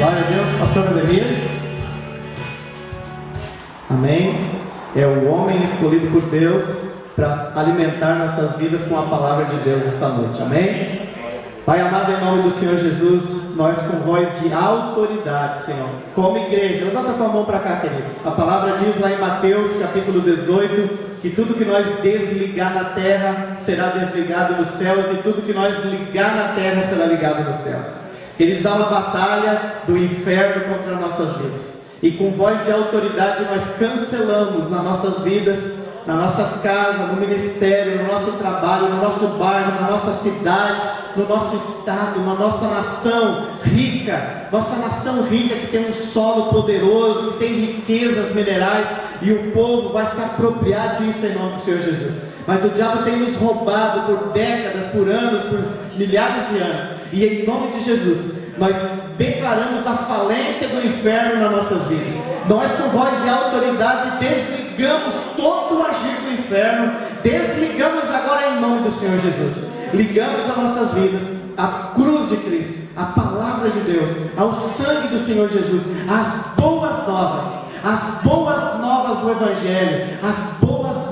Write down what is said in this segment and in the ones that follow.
Glória a Deus, pastor Ademir. Amém. É o homem escolhido por Deus para alimentar nossas vidas com a palavra de Deus essa noite. Amém. Pai amado, em nome do Senhor Jesus, nós com voz de autoridade, Senhor, como igreja, levanta a tua mão para cá, queridos. A palavra diz lá em Mateus capítulo 18, que tudo que nós desligar na terra será desligado nos céus, e tudo que nós ligar na terra será ligado nos céus. Eles há uma batalha do inferno contra nossas vidas, e com voz de autoridade nós cancelamos nas nossas vidas, nas nossas casas, no ministério, no nosso trabalho, no nosso bairro, na nossa cidade, no nosso estado, na nossa nação rica, que tem um solo poderoso, que tem riquezas minerais, e o povo vai se apropriar disso em nome do Senhor Jesus. Mas o diabo tem nos roubado por décadas, por anos, por milhares de anos, e em nome de Jesus nós declaramos a falência do inferno nas nossas vidas. Nós com voz de autoridade desligamos todo o agir do inferno, desligamos agora em nome do Senhor Jesus. Ligamos as nossas vidas à cruz de Cristo, à palavra de Deus, ao sangue do Senhor Jesus, às boas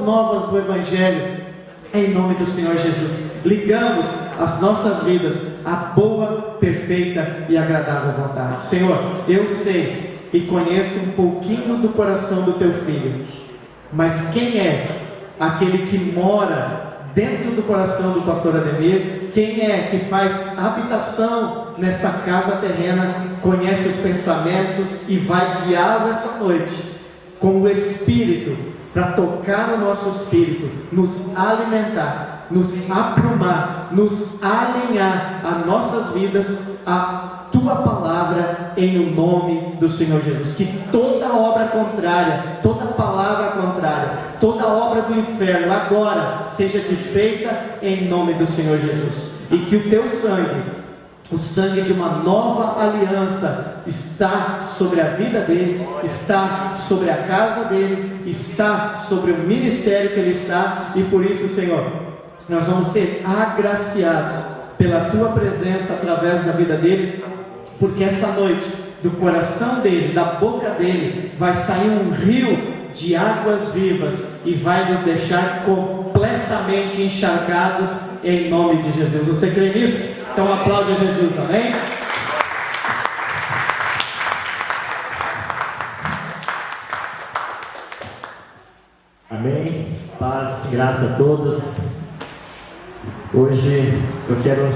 novas do Evangelho, em nome do Senhor Jesus. Ligamos as nossas vidas à boa, perfeita e agradável vontade. Senhor, eu sei e conheço um pouquinho do coração do teu filho, mas quem é aquele que mora dentro do coração do pastor Ademir? Quem é que faz habitação nessa casa terrena, conhece os pensamentos e vai guiá-lo essa noite com o Espírito, para tocar no nosso espírito, nos alimentar, nos aprumar, nos alinhar as nossas vidas à tua palavra, em o nome do Senhor Jesus. Que toda obra contrária, toda palavra contrária, toda obra do inferno agora seja desfeita em nome do Senhor Jesus, e que o teu sangue, o sangue de uma nova aliança, está sobre a vida dele, está sobre a casa dele, está sobre o ministério que ele está. E por isso, Senhor, nós vamos ser agraciados pela tua presença através da vida dele, porque essa noite, do coração dele, da boca dele, vai sair um rio de águas vivas e vai nos deixar completamente encharcados em nome de Jesus. Você crê nisso? Então aplaude a Jesus, amém? Amém, paz, graça a todos. Hoje eu quero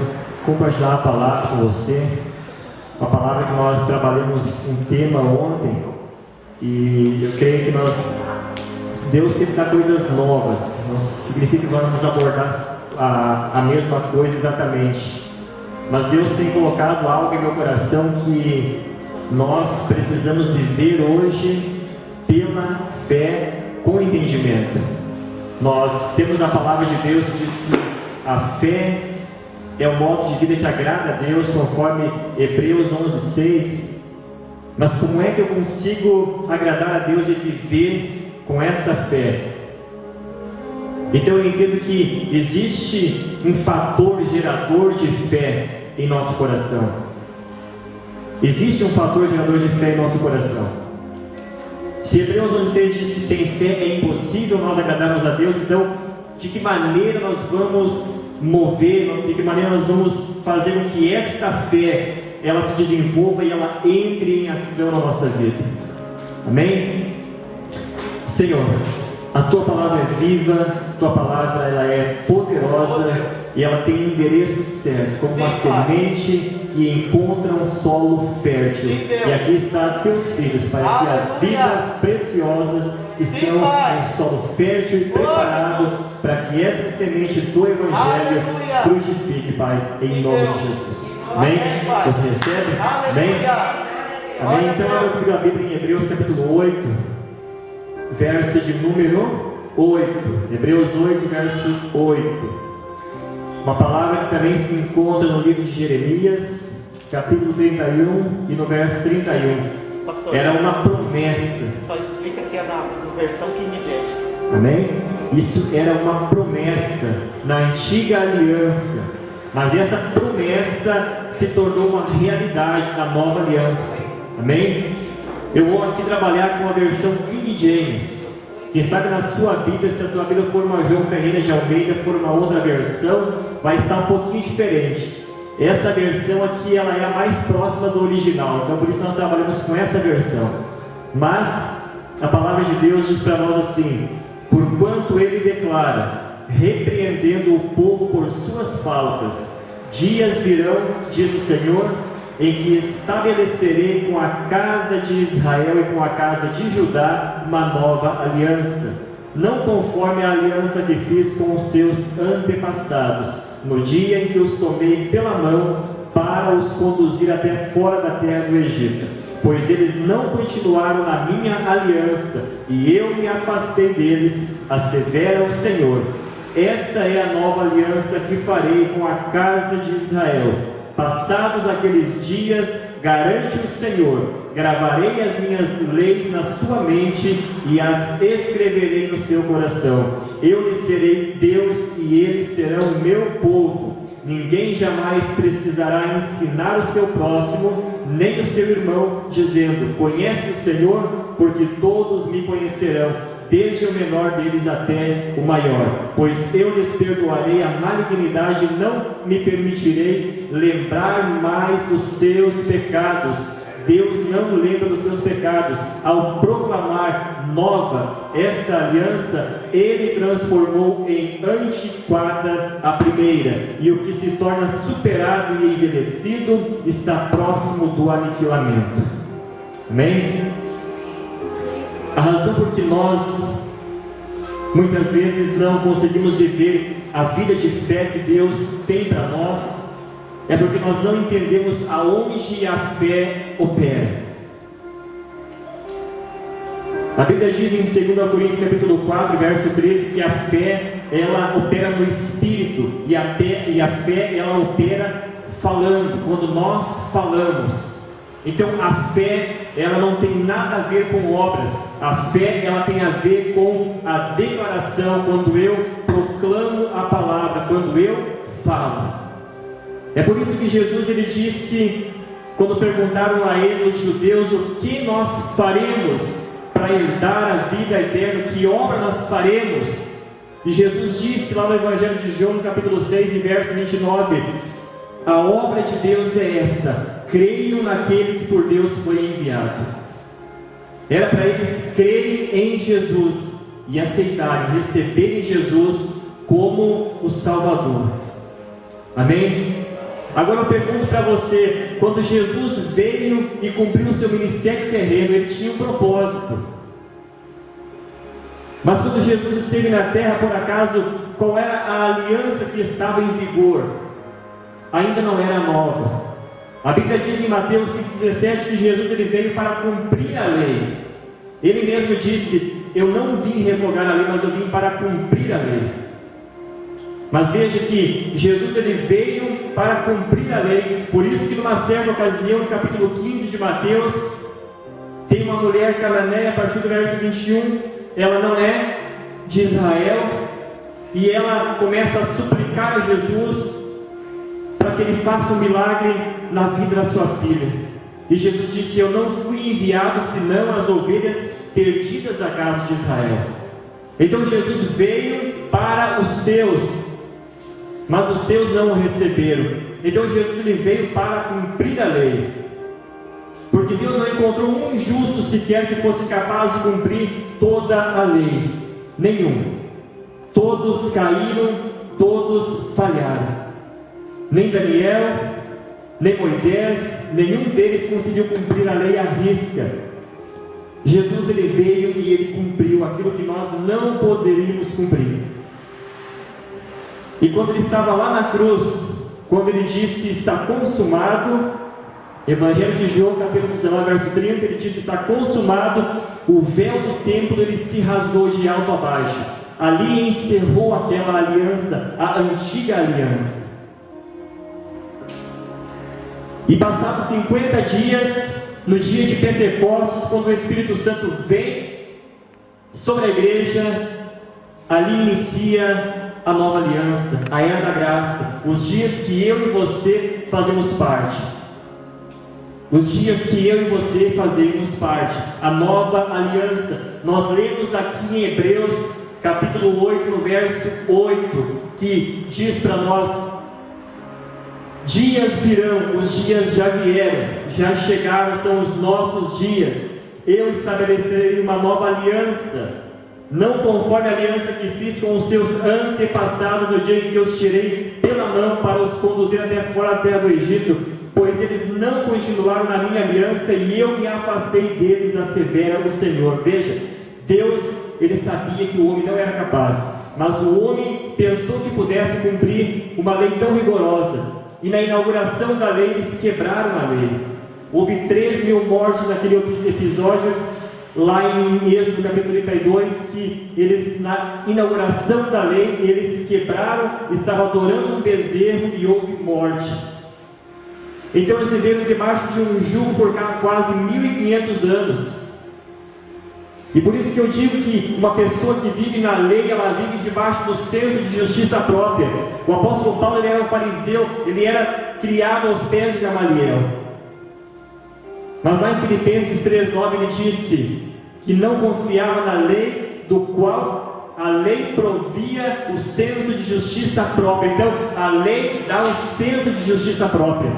compartilhar a palavra com você, uma palavra que nós trabalhamos um tema ontem, e eu creio que Deus sempre dá coisas novas, não significa que nós vamos abordar a mesma coisa exatamente, mas Deus tem colocado algo em meu coração que nós precisamos viver hoje pela fé, com entendimento. Nós temos a palavra de Deus que diz que a fé é o modo de vida que agrada a Deus, conforme Hebreus 11:6. Mas como é que eu consigo agradar a Deus e viver com essa fé? Então eu entendo que existe um fator gerador de fé em nosso coração. Existe um fator gerador de fé em nosso coração. Se Hebreus 11:6 diz que sem fé é impossível nós agradarmos a Deus, então de que maneira nós vamos mover, de que maneira nós vamos fazer com que essa fé ela se desenvolva e ela entre em ação na nossa vida? Amém? Senhor, a tua palavra é viva, a tua palavra ela é poderosa e ela tem um endereço certo, como uma semente que encontra um solo fértil. E aqui está teus filhos, Pai, que há vidas preciosas que são um solo fértil e preparado para que essa semente do Evangelho frutifique, Pai, em nome de Jesus. Amém? Você recebe? Amém? Amém? Então eu vou pedir a Bíblia em Hebreus capítulo 8, verso de número 8. Hebreus 8, verso 8. Uma palavra que também se encontra no livro de Jeremias, capítulo 31 e no verso 31. Pastor, era uma promessa. Só explica que é na versão King James. Amém? Isso era uma promessa na antiga aliança. mas essa promessa se tornou uma realidade da nova aliança. Amém? Eu vou aqui trabalhar com a versão King James. Quem sabe na sua Bíblia, se a tua Bíblia for uma João Ferreira de Almeida, for uma outra versão, vai estar um pouquinho diferente. Essa versão aqui, ela é a mais próxima do original, então por isso nós trabalhamos com essa versão. Mas a palavra de Deus diz para nós assim: porquanto ele declara, repreendendo o povo por suas faltas, dias virão, diz o Senhor, em que estabelecerei com a casa de Israel e com a casa de Judá uma nova aliança, não conforme a aliança que fiz com os seus antepassados, no dia em que os tomei pela mão para os conduzir até fora da terra do Egito, pois eles não continuaram na minha aliança, e eu me afastei deles, assevera o Senhor. Esta é a nova aliança que farei com a casa de Israel. Passados aqueles dias, garante o Senhor, gravarei as minhas leis na sua mente e as escreverei no seu coração. Eu lhes serei Deus e eles serão meu povo. Ninguém jamais precisará ensinar o seu próximo, nem o seu irmão, dizendo: conhece o Senhor, porque todos me conhecerão, desde o menor deles até o maior, pois eu lhes perdoarei a malignidade e não me permitirei lembrar mais dos seus pecados. Deus não lembra dos seus pecados. Ao proclamar nova esta aliança, ele transformou em antiquada a primeira, e o que se torna superado e envelhecido está próximo do aniquilamento. Amém? A razão por que nós muitas vezes não conseguimos viver a vida de fé que Deus tem para nós é porque nós não entendemos aonde a fé opera. A Bíblia diz em 2 Coríntios capítulo 4, verso 13, que a fé, ela opera no Espírito, e a fé, ela opera falando, quando nós falamos. Então a fé, ela não tem nada a ver com obras. A fé, ela tem a ver com a declaração, quando eu proclamo a palavra, quando eu falo. É por isso que Jesus, ele disse, quando perguntaram a ele os judeus, o que nós faremos para herdar a vida eterna, que obra nós faremos? E Jesus disse lá no Evangelho de João, no capítulo 6, e verso 29, a obra de Deus é esta: creiam naquele que por Deus foi enviado. Era para eles crerem em Jesus e aceitarem, receberem Jesus como o Salvador. Amém? Agora eu pergunto para você, quando Jesus veio e cumpriu o seu ministério terreno, ele tinha um propósito. Mas quando Jesus esteve na terra, por acaso, qual era a aliança que estava em vigor? Ainda não era nova. A Bíblia diz em Mateus 5,17 que Jesus, ele veio para cumprir a lei. Ele mesmo disse: eu não vim revogar a lei, mas eu vim para cumprir a lei. Mas veja que Jesus, ele veio para cumprir a lei. Por isso que numa certa ocasião, no capítulo 15 de Mateus, tem uma mulher cananeia, a partir do verso 21, ela não é de Israel, e ela começa a suplicar a Jesus para que ele faça um milagre na vida da sua filha. E Jesus disse: eu não fui enviado senão as ovelhas perdidas da casa de Israel. Então Jesus veio para os seus, mas os seus não o receberam. Então Jesus, ele veio para cumprir a lei, porque Deus não encontrou um justo sequer que fosse capaz de cumprir toda a lei. Nenhum. Todos caíram, todos falharam. Nem Daniel, nem Moisés, nenhum deles conseguiu cumprir a lei à risca. Jesus, ele veio e ele cumpriu aquilo que nós não poderíamos cumprir. E quando ele estava lá na cruz, quando ele disse: está consumado, Evangelho de João, capítulo 19, verso 30, ele disse: está consumado, o véu do templo, ele se rasgou de alto a baixo. Ali encerrou aquela aliança, a antiga aliança. E passados 50 dias, no dia de Pentecostes, quando o Espírito Santo vem sobre a igreja, ali inicia a nova aliança, a era da graça, os dias que eu e você fazemos parte. Os dias que eu e você fazemos parte, a nova aliança. Nós lemos aqui em Hebreus, capítulo 8, no verso 8, que diz para nós: dias virão, os dias já vieram, já chegaram, são os nossos dias. Eu estabelecerei uma nova aliança, não conforme a aliança que fiz com os seus antepassados no dia em que os tirei pela mão para os conduzir até fora da terra do Egito, pois eles não continuaram na minha aliança e eu me afastei deles, assevera o Senhor. Veja, Deus, Ele sabia que o homem não era capaz, mas o homem pensou que pudesse cumprir uma lei tão rigorosa, e na inauguração da lei eles quebraram a lei. Houve 3.000 mortes naquele episódio, lá em Êxodo capítulo 32, que eles, na inauguração da lei, eles quebraram, estavam adorando um bezerro e houve morte. Então eles viveram debaixo de um jugo por quase 1.500 anos. E por isso que eu digo que uma pessoa que vive na lei, ela vive debaixo do senso de justiça própria. O apóstolo Paulo, ele era um fariseu, ele era criado aos pés de Gamaliel. Mas lá em Filipenses 3,9 ele disse que não confiava na lei, do qual a lei provia o senso de justiça própria. Então a lei dá um senso de justiça própria.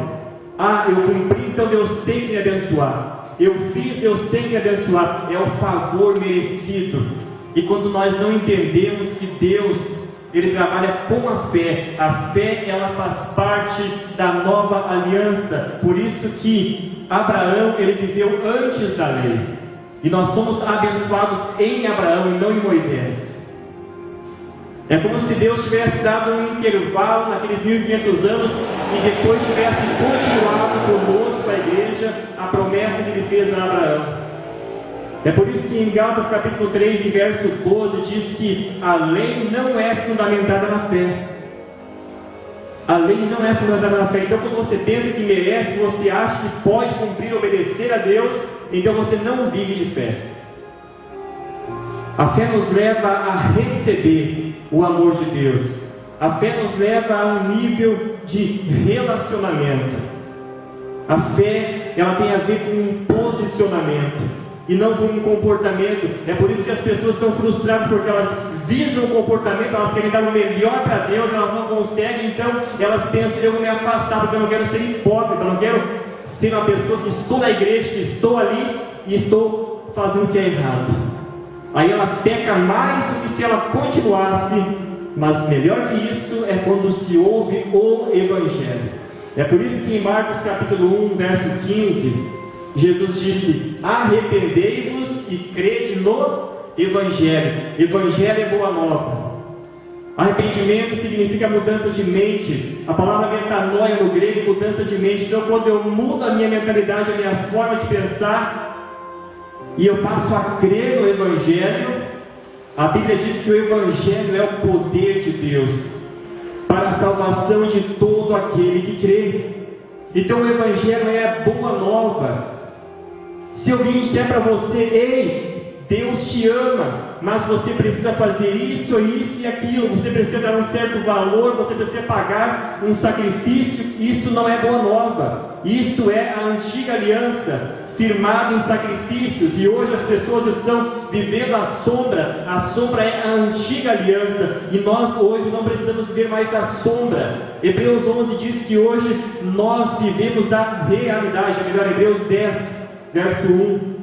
Ah, eu cumpri, então Deus tem que me abençoar. Eu fiz, Deus tem que me abençoar. É o favor merecido. E quando nós não entendemos que Deus, Ele trabalha com a fé ela faz parte da nova aliança. Por isso que Abraão, ele viveu antes da lei, e nós fomos abençoados em Abraão e não em Moisés. É como se Deus tivesse dado um intervalo naqueles 1.500 anos e depois tivesse continuado conosco, a igreja, a promessa que Ele fez a Abraão. É por isso que em Gálatas capítulo 3, verso 12, diz que a lei não é fundamentada na fé. A lei não é fundamentada na fé. Então quando você pensa que merece, que você acha que pode cumprir, obedecer a Deus, então você não vive de fé. A fé nos leva a receber o amor de Deus. A fé nos leva a um nível de relacionamento. A fé, ela tem a ver com um posicionamento e não com um comportamento. É por isso que as pessoas estão frustradas, porque elas visam o comportamento, elas querem dar o melhor para Deus, elas não conseguem, então elas pensam: eu vou me afastar porque eu não quero ser hipócrita, eu não quero ser uma pessoa que estou na igreja, que estou ali e estou fazendo o que é errado. Aí ela peca mais do que se ela continuasse. Mas melhor que isso é quando se ouve o Evangelho. É por isso que em Marcos capítulo 1, verso 15, Jesus disse: arrependei-vos e crede no Evangelho. Evangelho é boa nova. Arrependimento significa mudança de mente. A palavra metanoia no grego, mudança de mente. Então quando eu mudo a minha mentalidade, a minha forma de pensar, e eu passo a crer no Evangelho, a Bíblia diz que o Evangelho é o poder de Deus para a salvação de todo aquele que crê. Então o Evangelho é a boa nova. Se eu vim dizer para você: ei, Deus te ama, mas você precisa fazer isso, isso e aquilo, você precisa dar um certo valor, você precisa pagar um sacrifício, isso não é boa nova. Isso é a antiga aliança, firmada em sacrifícios, e hoje as pessoas estão vivendo a sombra é a antiga aliança, e nós hoje não precisamos viver mais a sombra. Hebreus 11 diz que hoje nós vivemos a realidade, melhor, Hebreus 10, verso 1,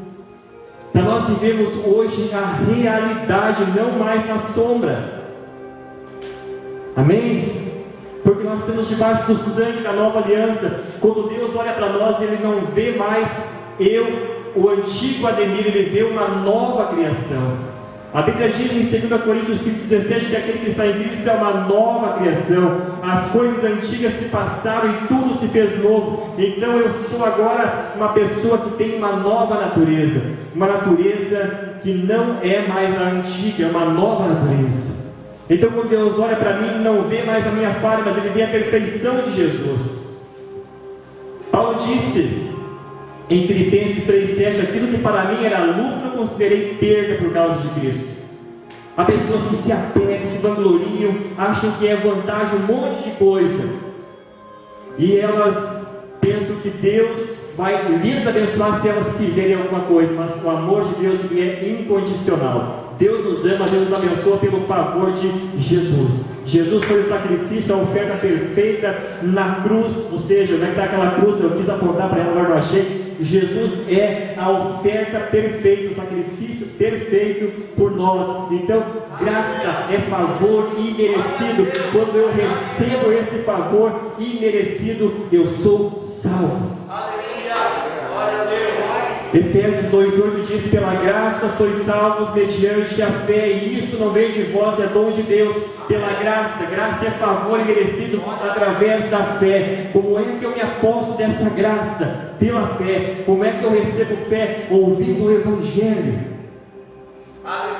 para nós vivemos hoje a realidade, não mais na sombra. Amém? Porque nós estamos debaixo do sangue da nova aliança. Quando Deus olha para nós, Ele não vê mais o antigo Ademir, Ele vê uma nova criação. A Bíblia diz em 2 Coríntios 5,17 que aquele que está em Cristo é uma nova criação. As coisas antigas se passaram e tudo se fez novo. Então eu sou agora uma pessoa que tem uma nova natureza. Uma natureza que não é mais a antiga, é uma nova natureza. Então quando Deus olha para mim, Ele não vê mais a minha falha, mas Ele vê a perfeição de Jesus. Paulo disse em Filipenses 3,7: aquilo que para mim era lucro, eu considerei perda por causa de Cristo. Há pessoas que se apegam, se vangloriam, acham que é vantagem um monte de coisa, e elas pensam que Deus vai lhes abençoar se elas fizerem alguma coisa, mas o amor de Deus é incondicional. Deus nos ama, Deus nos abençoa pelo favor de Jesus. Jesus foi o sacrifício, a oferta perfeita na cruz, ou seja, onde está aquela cruz, eu quis apontar para ela, agora não achei. Jesus é a oferta perfeita, o sacrifício perfeito por nós. Então, graça é favor imerecido. Quando eu recebo esse favor imerecido, eu sou salvo. Efésios 2,8 diz: pela graça sois salvos mediante a fé, e isto não vem de vós, é dom de Deus. Pela graça, graça é favor imerecido através da fé. Como é que eu me aposto dessa graça? Pela fé. Como é que eu recebo fé? Ouvindo o Evangelho.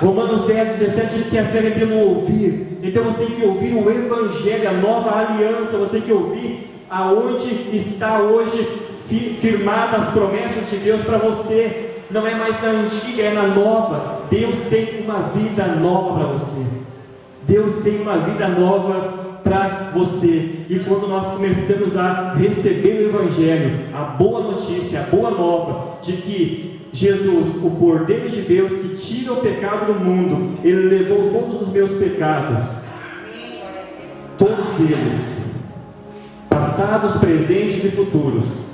Romanos 10,17 diz que a fé é pelo ouvir. Então você tem que ouvir o Evangelho, a nova aliança. Você tem que ouvir aonde está hoje firmadas as promessas de Deus para você. Não é mais na antiga, é na nova. Deus tem uma vida nova para você. Deus tem uma vida nova para você. E quando nós começamos a receber o Evangelho, a boa notícia, a boa nova de que Jesus, o Cordeiro de Deus que tira o pecado do mundo, Ele levou todos os meus pecados, todos eles, passados, presentes e futuros.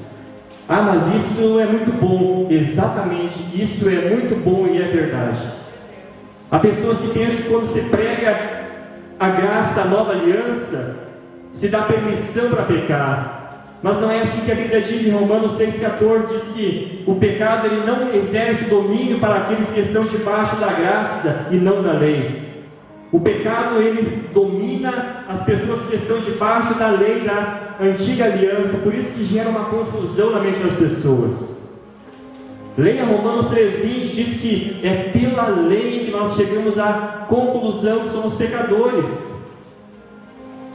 Ah, mas isso é muito bom. Exatamente, isso é muito bom e é verdade. Há pessoas que pensam que quando se prega a graça, a nova aliança, se dá permissão para pecar. Mas não é assim que a Bíblia diz em Romanos 6,14, diz que o pecado ele não exerce domínio para aqueles que estão debaixo da graça e não da lei. O pecado ele domina as pessoas que estão debaixo da lei da antiga aliança, por isso que gera uma confusão na mente das pessoas. Leia Romanos 3,20, diz que é pela lei que nós chegamos à conclusão que somos pecadores.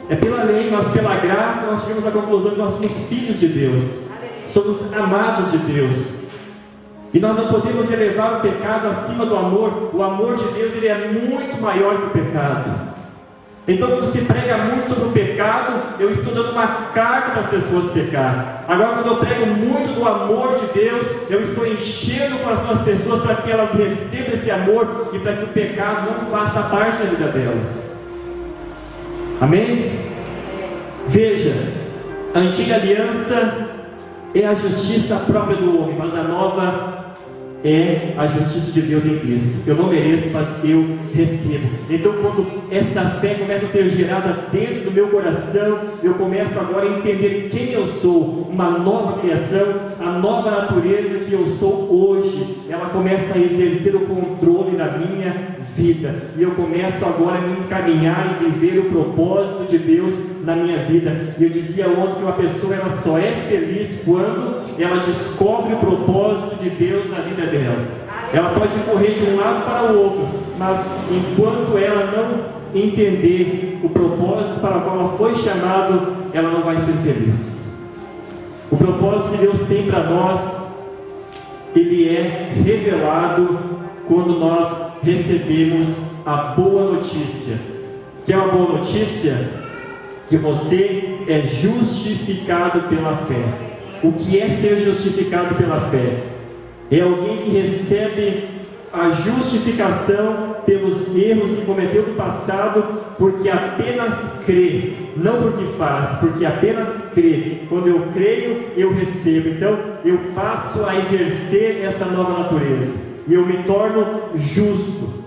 É pela lei, mas pela graça nós chegamos à conclusão que nós somos filhos de Deus, somos amados de Deus. E nós não podemos elevar o pecado acima do amor. O amor de Deus ele é muito maior que o pecado. Então quando se prega muito sobre o pecado, eu estou dando uma carta para as pessoas pecar. Agora quando eu prego muito do amor de Deus, eu estou enchendo o coração das pessoas para que elas recebam esse amor e para que o pecado não faça parte da vida delas. Amém? Veja, a antiga aliança é a justiça própria do homem, mas a nova é a justiça de Deus em Cristo. Eu não mereço, mas eu recebo. Então quando essa fé começa a ser gerada dentro do meu coração, eu começo agora a entender quem eu sou, uma nova criação, a nova natureza que eu sou hoje, ela começa a exercer o controle da minha vida, e eu começo agora a me encaminhar e viver o propósito de Deus na minha vida. E eu dizia ontem que uma pessoa ela só é feliz quando ela descobre o propósito de Deus na vida dela. Ela pode correr de um lado para o outro, mas enquanto ela não entender o propósito para o qual ela foi chamada, ela não vai ser feliz. O propósito que Deus tem para nós, ele é revelado quando nós recebemos a boa notícia. Que é uma boa notícia? Que você é justificado pela fé. O que é ser justificado pela fé? É alguém que recebe a justificação pelos erros que cometeu no passado, porque apenas crê, não porque faz, porque apenas crê. Quando eu creio, eu recebo. Então eu passo a exercer essa nova natureza e eu me torno justo.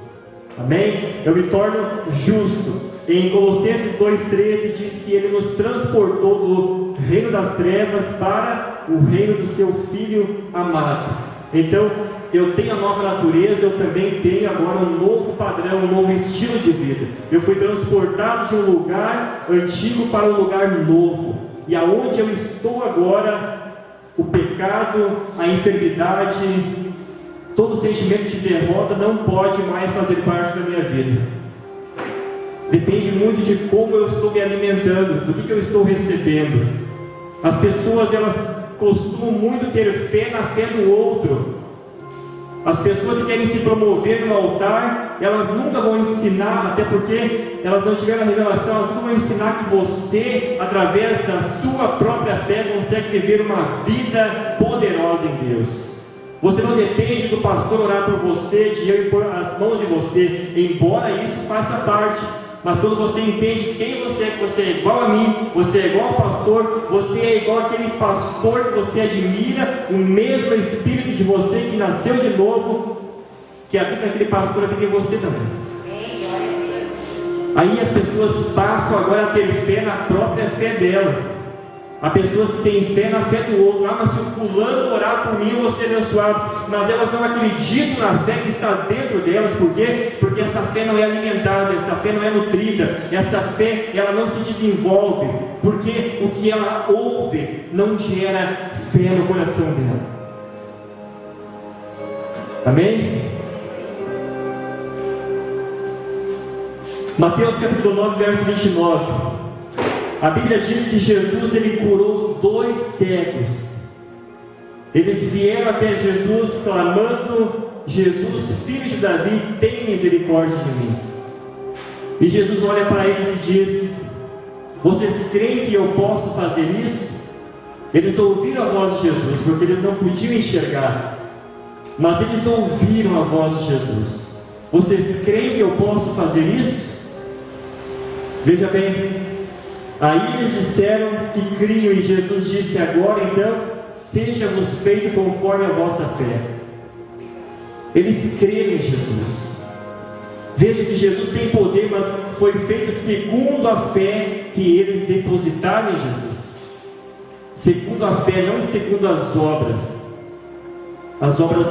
Amém? Eu me torno justo. Em Colossenses 2,13 diz que Ele nos transportou do reino das trevas para o reino do seu Filho amado. Então, eu tenho a nova natureza, eu também tenho agora um novo padrão, um novo estilo de vida. Eu fui transportado de um lugar antigo para um lugar novo. E aonde eu estou agora, o pecado, a enfermidade, todo sentimento de derrota não pode mais fazer parte da minha vida. Depende muito de como eu estou me alimentando, do que eu estou recebendo. As pessoas elas costumam muito ter fé na fé do outro. As pessoas que querem se promover no altar, elas nunca vão ensinar, até porque elas não tiveram a revelação, elas nunca vão ensinar que você, através da sua própria fé, consegue viver uma vida poderosa em Deus. Você não depende do pastor orar por você, de eu impor as mãos em você, embora isso faça parte. Mas quando você entende quem você é, que você é igual a mim, você é igual ao pastor, você é igual àquele pastor que você admira, o mesmo Espírito de você que nasceu de novo, que habita naquele pastor, habita em você também. Aí as pessoas passam agora a ter fé na própria fé delas. Há pessoas que têm fé na fé do outro. Mas se o fulano orar por mim, eu vou ser abençoado. Mas elas não acreditam na fé que está dentro delas. Por quê? Porque essa fé não é alimentada, essa fé não é nutrida, essa fé ela não se desenvolve, porque o que ela ouve não gera fé no coração dela. Amém? Mateus capítulo 9, verso 29. A Bíblia diz que Jesus ele curou 2 cegos. Eles vieram até Jesus clamando: Jesus, filho de Davi, tem misericórdia de mim. E Jesus olha para eles e diz: vocês creem que eu posso fazer isso? Eles ouviram a voz de Jesus, porque eles não podiam enxergar, mas eles ouviram a voz de Jesus. Vocês creem que eu posso fazer isso? Veja bem, aí eles disseram que criam, e Jesus disse: agora então, seja-vos feito conforme a vossa fé. Eles creram em Jesus. Veja que Jesus tem poder, mas foi feito segundo a fé que eles depositaram em Jesus. Segundo a fé, não segundo as obras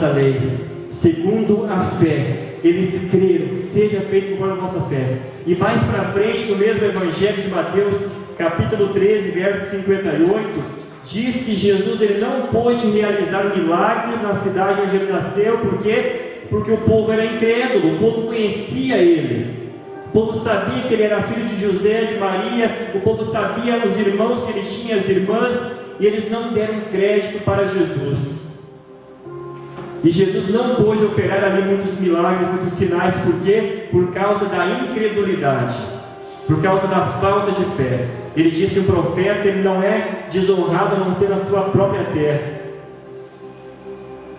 da lei. Segundo a fé, eles creram, seja feito conforme a vossa fé. E mais para frente, no mesmo Evangelho de Mateus, capítulo 13, verso 58, diz que Jesus ele não pôde realizar milagres na cidade onde ele nasceu. Por quê? Porque o povo era incrédulo, o povo conhecia ele, o povo sabia que ele era filho de José, de Maria, o povo sabia os irmãos que ele tinha, as irmãs, e eles não deram crédito para Jesus. E Jesus não pôde operar ali muitos milagres, muitos sinais. Por quê? Por causa da incredulidade, por causa da falta de fé. Ele disse: o profeta ele não é desonrado a não ser na sua própria terra.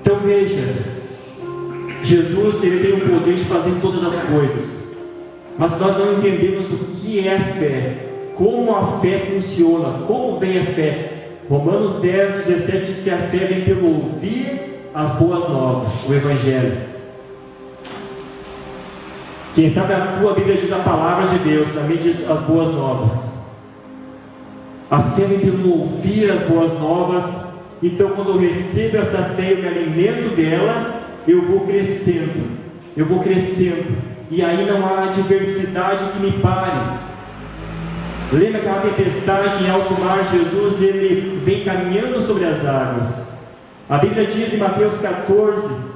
Então veja, Jesus ele tem o poder de fazer todas as coisas, mas nós não entendemos o que é a fé, como a fé funciona, como vem a fé. Romanos 10, 17 diz que a fé vem pelo ouvir as boas novas, o Evangelho. Quem sabe a tua Bíblia diz a palavra de Deus, também diz as boas novas. A fé vem pelo ouvir as boas novas. Então quando eu recebo essa fé, eu me alimento dela, eu vou crescendo, e aí não há adversidade que me pare. Lembra aquela tempestade em alto mar? Jesus ele vem caminhando sobre as águas. A Bíblia diz em Mateus 14,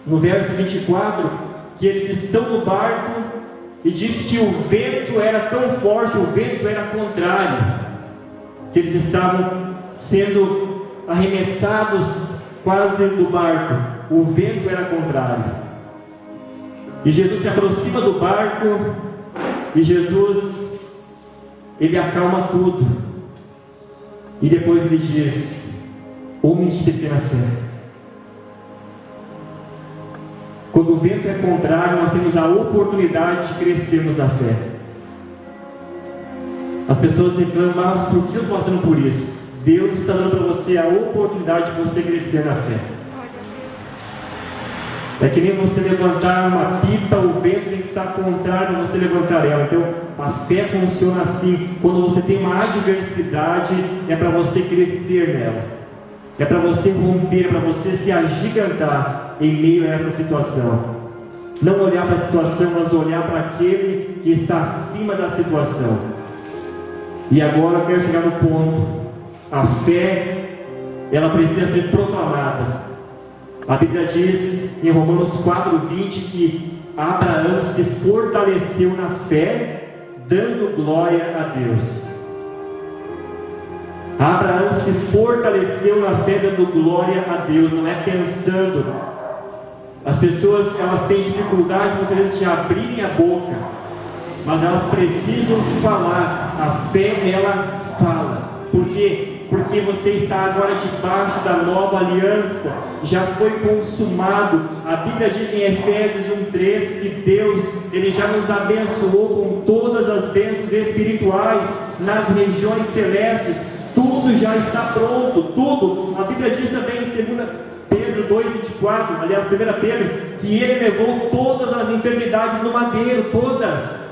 no verso 24, que eles estão no barco, e diz que o vento era tão forte, o vento era contrário, que eles estavam sendo arremessados quase do barco, o vento era contrário. E Jesus se aproxima do barco, e Jesus ele acalma tudo, e depois ele diz: homens de pequena fé. Quando o vento é contrário, nós temos a oportunidade de crescermos na fé. As pessoas reclamam: mas por que eu estou passando por isso? Deus está dando para você a oportunidade de você crescer na fé. É que nem você levantar uma pipa, o vento tem que estar contrário para você levantar ela. Então a fé funciona assim. Quando você tem uma adversidade, é para você crescer nela, é para você romper, é para você se agigantar em meio a essa situação. Não olhar para a situação, mas olhar para aquele que está acima da situação. E agora eu quero chegar no ponto. A fé, ela precisa ser proclamada. A Bíblia diz em Romanos 4:20 que Abraão se fortaleceu na fé, dando glória a Deus. Abraão se fortaleceu na fé, dando glória a Deus. Não é pensando, As pessoas, elas têm dificuldade muitas vezes de abrirem a boca, mas elas precisam falar. A fé, ela fala. Por quê? Porque você está agora debaixo da nova aliança, já foi consumado. A Bíblia diz em Efésios 1:3 que Deus, Ele já nos abençoou com todas as bênçãos espirituais nas regiões celestes. Tudo já está pronto, tudo. A Bíblia diz também em 2 Pedro 2:24, aliás, 1 Pedro, que Ele levou todas as enfermidades no madeiro, todas.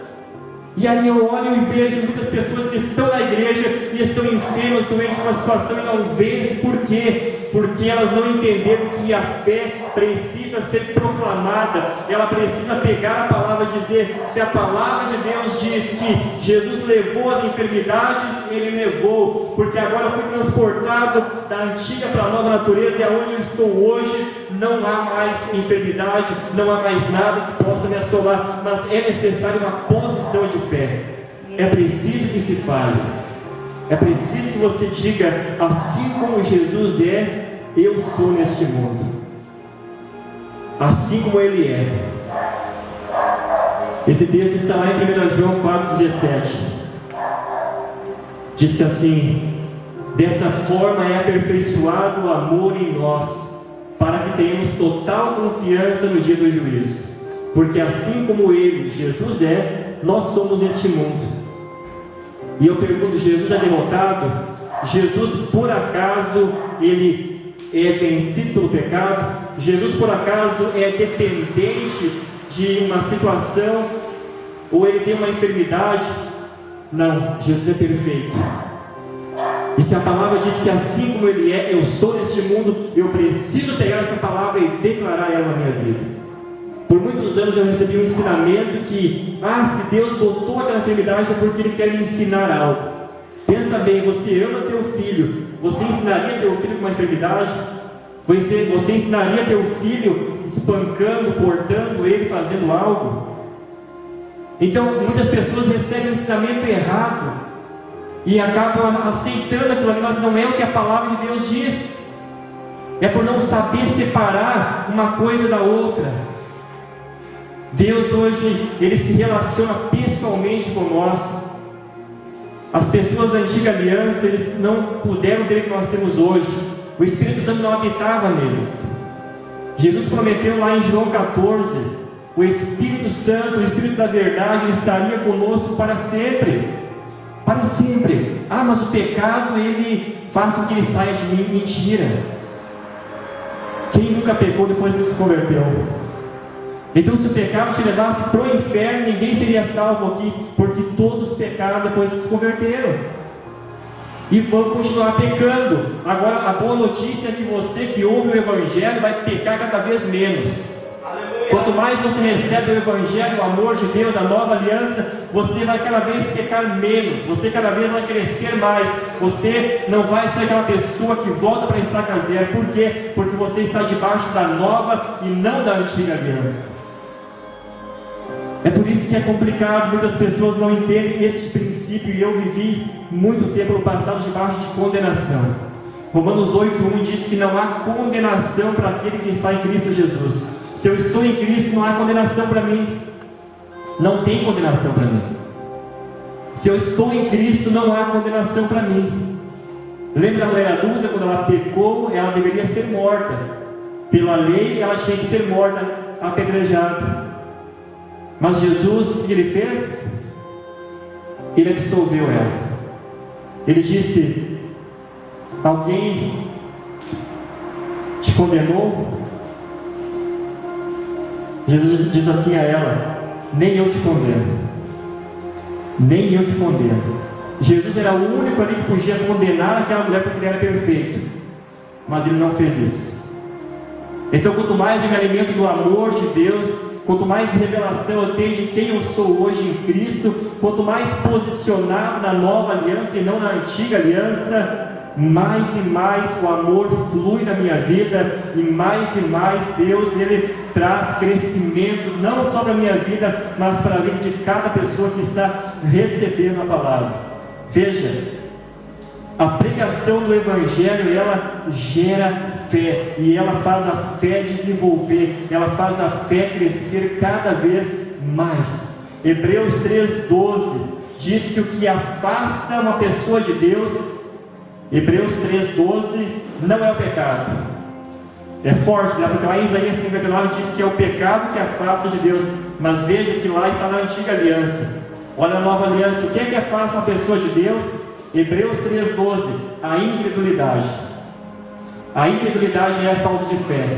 E aí eu olho e vejo muitas pessoas que estão na igreja e estão enfermas, doentes, uma situação e não vencem. Por quê? Porque elas não entenderam que a fé precisa ser proclamada. Ela precisa pegar a palavra e dizer: se a palavra de Deus diz que Jesus levou as enfermidades, Ele levou, porque agora eu fui transportado da antiga para a nova natureza, e aonde eu estou hoje não há mais enfermidade, não há mais nada que possa me assolar, mas é necessário uma posição de fé. É preciso que se fale, é preciso que você diga: assim como Jesus é, eu sou neste mundo, assim como Ele é. Esse texto está lá em 1 João 4,17. Diz que assim: dessa forma é aperfeiçoado o amor em nós, para que tenhamos total confiança no dia do juízo, porque assim como Ele, Jesus é, nós somos este mundo. E eu pergunto: Jesus é derrotado? Jesus por acaso Ele é vencido pelo pecado? Jesus por acaso é dependente de uma situação, ou Ele tem uma enfermidade? Não, Jesus é perfeito. E se a palavra diz que assim como Ele é, eu sou neste mundo, eu preciso pegar essa palavra e declarar ela na minha vida. Por muitos anos eu recebi um ensinamento que: se Deus botou aquela enfermidade é porque Ele quer me ensinar algo. Pensa bem, você ama teu filho, você ensinaria teu filho com uma enfermidade? Você ensinaria teu filho espancando, cortando ele, fazendo algo? Então muitas pessoas recebem um ensinamento errado e acabam aceitando aquilo ali, mas não é o que a palavra de Deus diz. É por não saber separar uma coisa da outra. Deus hoje, Ele se relaciona pessoalmente com nós. As pessoas da antiga aliança, eles não puderam ter o que nós temos hoje. O Espírito Santo não habitava neles. Jesus prometeu lá em João 14: o Espírito Santo, o Espírito da verdade, Ele estaria conosco para sempre. Para sempre. Mas o pecado, ele faz com que ele saia de mim. Mentira. Quem nunca pecou depois que se converteu? Então, se o pecado te levasse para o inferno, ninguém seria salvo aqui, porque todos pecaram depois que se converteram e vão continuar pecando. Agora, a boa notícia é que você que ouve o Evangelho vai pecar cada vez menos. Aleluia. Quanto mais você recebe o Evangelho, o amor de Deus, a nova aliança, você vai cada vez pecar menos, você cada vez vai crescer mais. Você não vai ser aquela pessoa que volta para a estaca zero. Por quê? Porque você está debaixo da nova e não da antiga aliança. É por isso que é complicado, muitas pessoas não entendem esse princípio, e eu vivi muito tempo no passado debaixo de condenação. Romanos 8:1 diz que não há condenação para aquele que está em Cristo Jesus. Se eu estou em Cristo, não há condenação para mim. Não tem condenação para mim. Se eu estou em Cristo, não há condenação para mim. Lembra da mulher adulta, quando ela pecou, ela deveria ser morta. Pela lei, ela tinha que ser morta, apedrejada. Mas Jesus, o que Ele fez? Ele absolveu ela. Ele disse: alguém te condenou? Jesus diz assim a ela: nem eu te condeno. Nem eu te condeno. Jesus era o único ali que podia condenar aquela mulher porque ele era perfeito, mas Ele não fez isso. Então, quanto mais eu me alimento do amor de Deus, quanto mais revelação eu tenho de quem eu sou hoje em Cristo, quanto mais posicionado na nova aliança e não na antiga aliança, mais e mais o amor flui na minha vida, e mais Deus, Ele traz crescimento, não só para a minha vida, mas para a vida de cada pessoa que está recebendo a palavra. Veja, a pregação do Evangelho, ela gera fé, e ela faz a fé desenvolver, ela faz a fé crescer cada vez mais. Hebreus 3,12 diz que o que afasta uma pessoa de Deus, Hebreus 3,12, não é o pecado. É forte, porque lá em Isaías 59 diz que é o pecado que afasta de Deus, mas veja que lá está na antiga aliança. Olha a nova aliança, o que é que afasta uma pessoa de Deus? Hebreus 3,12, a incredulidade. A incredulidade é a falta de fé.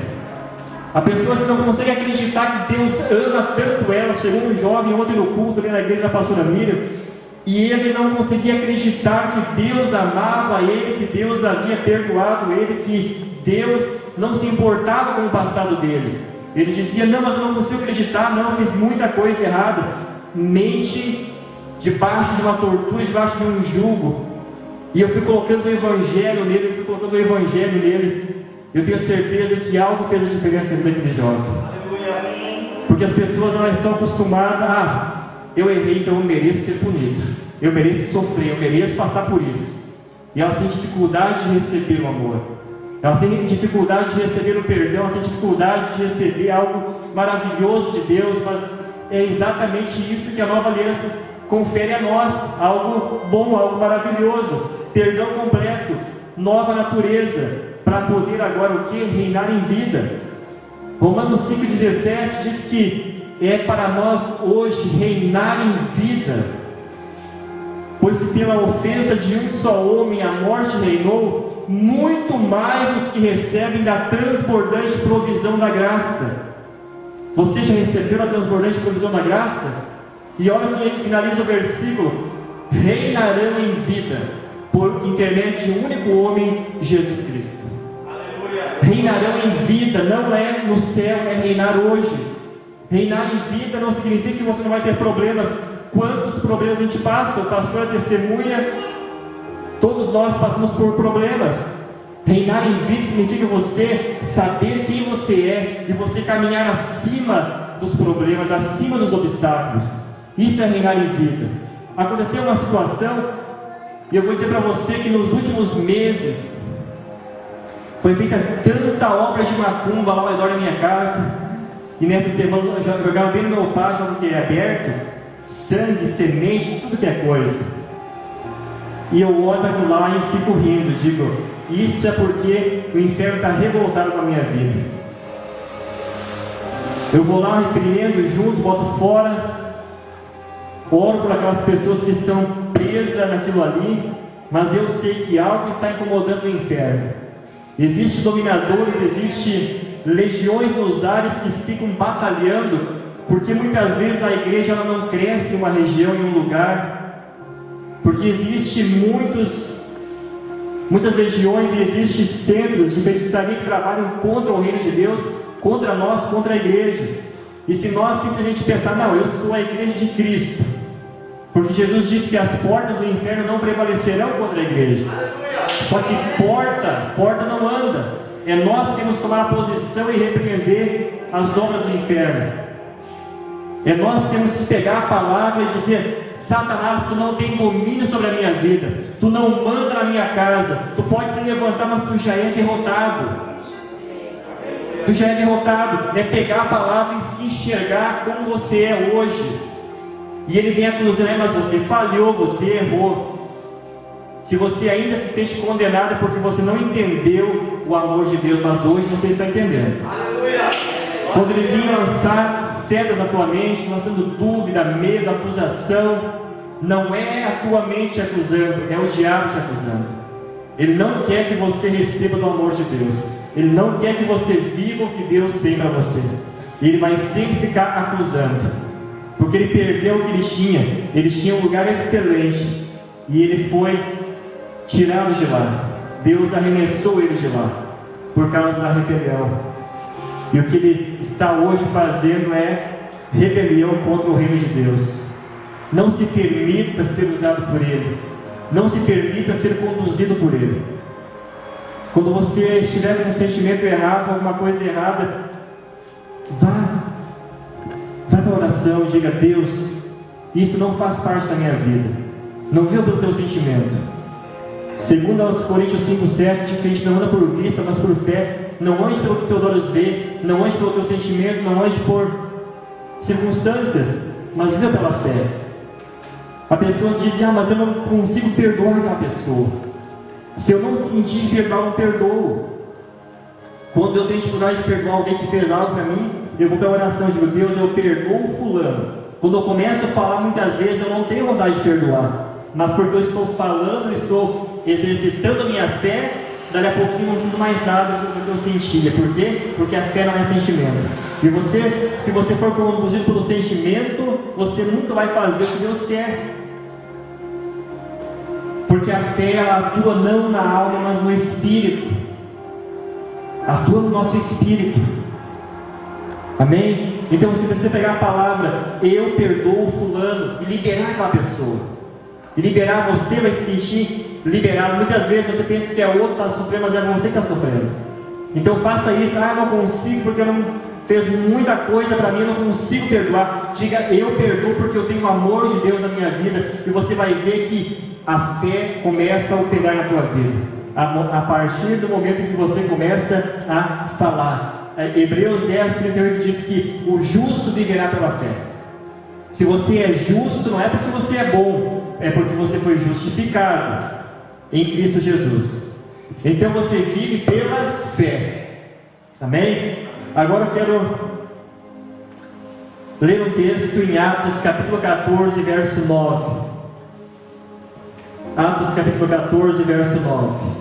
A pessoa não consegue acreditar que Deus ama tanto ela. Chegou um jovem ontem no culto ali na igreja da pastora Miriam, e ele não conseguia acreditar que Deus amava ele, que Deus havia perdoado ele, que Deus não se importava com o passado dele. Ele dizia: não, mas eu não consigo acreditar, não, eu fiz muita coisa errada. Mente debaixo de uma tortura, debaixo de um jugo, e eu fui colocando o Evangelho nele, eu tenho certeza que algo fez a diferença na vida daquele jovem. Porque as pessoas elas estão acostumadas eu errei, então eu mereço ser punido, eu mereço sofrer, eu mereço passar por isso. E elas têm dificuldade de receber o amor, elas têm dificuldade de receber o perdão, elas têm dificuldade de receber algo maravilhoso de Deus. Mas é exatamente isso que a nova aliança confere a nós: algo bom, algo maravilhoso, perdão completo, nova natureza, para poder agora o que? Reinar em vida. Romanos 5,17 diz que é para nós hoje reinar em vida, pois se pela ofensa de um só homem a morte reinou, muito mais os que recebem da transbordante provisão da graça. Você já recebeu a transbordante provisão da graça? E olha que ele finaliza o versículo: reinarão em vida por intermédio de um único homem, Jesus Cristo. Aleluia. Reinarão em vida, não é no céu, é reinar hoje. Reinar em vida não significa que você não vai ter problemas. Quantos problemas a gente passa? O pastor é testemunha, todos nós passamos por problemas. Reinar em vida significa você saber quem você é e você caminhar acima dos problemas, acima dos obstáculos. Isso é reinar em vida. Aconteceu uma situação, e eu vou dizer para você que nos últimos meses foi feita tanta obra de macumba lá ao redor da minha casa, e nessa semana jogaram bem no meu pátio, que é aberto, sangue, semente, tudo que é coisa. E eu olho para aquilo lá e fico rindo, digo: isso é porque o inferno está revoltado com a minha vida. Eu vou lá, repreendo junto, boto fora, oro por aquelas pessoas que estão presas naquilo ali, mas eu sei que algo está incomodando o inferno. Existem dominadores, existem legiões nos ares que ficam batalhando, porque muitas vezes a igreja ela não cresce em uma região, em um lugar, porque existem muitas legiões e existem centros de feitiçaria que trabalham contra o reino de Deus, contra nós, contra a igreja. E se nós simplesmente pensar: não, eu sou a igreja de Cristo, porque Jesus disse que as portas do inferno não prevalecerão contra a igreja. Só que porta não anda. É nós que temos que tomar a posição e repreender as obras do inferno. É nós que temos que pegar a palavra e dizer: Satanás, tu não tem domínio sobre a minha vida, tu não manda na minha casa, tu pode se levantar, mas tu já é derrotado. Tu já é derrotado. É pegar a palavra e se enxergar como você é hoje. E ele vem acusando: mas você falhou, você errou. Se você ainda se sente condenado porque você não entendeu o amor de Deus, mas hoje você está entendendo. Aleluia. Quando ele vinha lançar setas na tua mente, lançando dúvida, medo, acusação, não é a tua mente acusando, é o diabo te acusando. Ele não quer que você receba do amor de Deus, ele não quer que você viva o que Deus tem para você. Ele vai sempre ficar acusando, porque ele perdeu o que ele tinha um lugar excelente, e ele foi tirado de lá. Deus arremessou ele de lá, por causa da rebelião. E o que ele está hoje fazendo é rebelião contra o reino de Deus. Não se permita ser usado por ele, não se permita ser conduzido por ele. Quando você estiver com um sentimento errado, alguma coisa errada, vá para a oração e diga: Deus, isso não faz parte da minha vida, não viu pelo teu sentimento. Segundo aos Coríntios 5,7 diz que a gente não anda por vista, mas por fé. não ande pelo que teus olhos vê, não ande pelo teu sentimento, não ande por circunstâncias, mas viva pela fé. As pessoas dizem, mas eu não consigo perdoar aquela pessoa. Se eu não sentir perdoar, eu não perdoo. Quando eu tenho dificuldade de perdoar alguém que fez algo para mim, eu vou para a oração e digo, Deus, eu perdoo o fulano. Quando eu começo a falar, muitas vezes eu não tenho vontade de perdoar, mas porque eu estou falando, eu estou exercitando a minha fé, dali a pouquinho não sinto mais nada do que eu sentia. Por quê? Porque a fé não é sentimento. E você, se você for conduzido pelo sentimento, você nunca vai fazer o que Deus quer. Porque a fé, ela atua não na alma, mas no espírito. Atua no nosso espírito. Amém? Então, se você pegar a palavra, eu perdoo fulano, e liberar aquela pessoa, e liberar, você vai se sentir liberado. Muitas vezes você pensa que é outro que está sofrendo, mas é você que está sofrendo. Então faça isso. Eu não consigo porque eu não fez muita coisa para mim, eu não consigo perdoar. Diga, eu perdoo porque eu tenho o amor de Deus na minha vida, e você vai ver que a fé começa a operar na tua vida, a partir do momento em que você começa a falar. Hebreus 10:38 diz que o justo viverá pela fé. Se você é justo, não é porque você é bom, é porque você foi justificado em Cristo Jesus. Então você vive pela fé. Amém? Agora eu quero ler um texto em Atos capítulo 14, verso 9. Atos capítulo 14, verso 9.